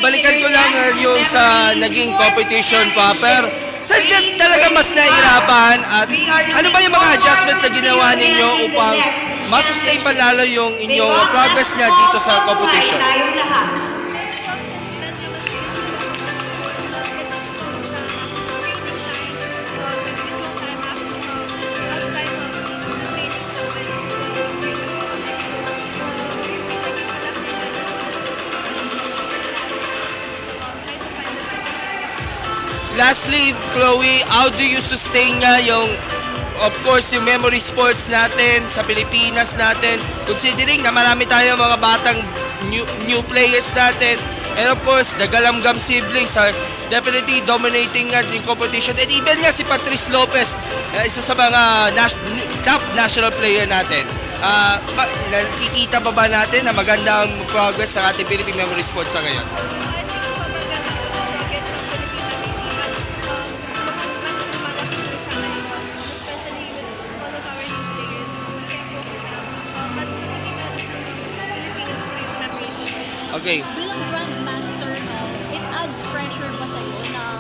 balikan ko lang yung sa naging competition, Popper. Saan dyan talaga mas nahihirapan at ano ba yung mga adjustments na ginawa ninyo upang masustain pa lalo yung inyong progress niya dito sa competition? Lastly, Chloe, how do you sustain nga yung, of course, yung memory sports natin sa Pilipinas natin, considering na marami tayong mga batang new players natin, and of course, the Galamgam siblings are definitely dominating nga yung competition, and even nga si Patrice Lopez, isa sa mga top national player natin. Nakikita pa ba natin na magandang progress sa ating Philippine Memory Sports na ngayon? Okay. Bilang grandmaster, no, it adds pressure ba sa'yo na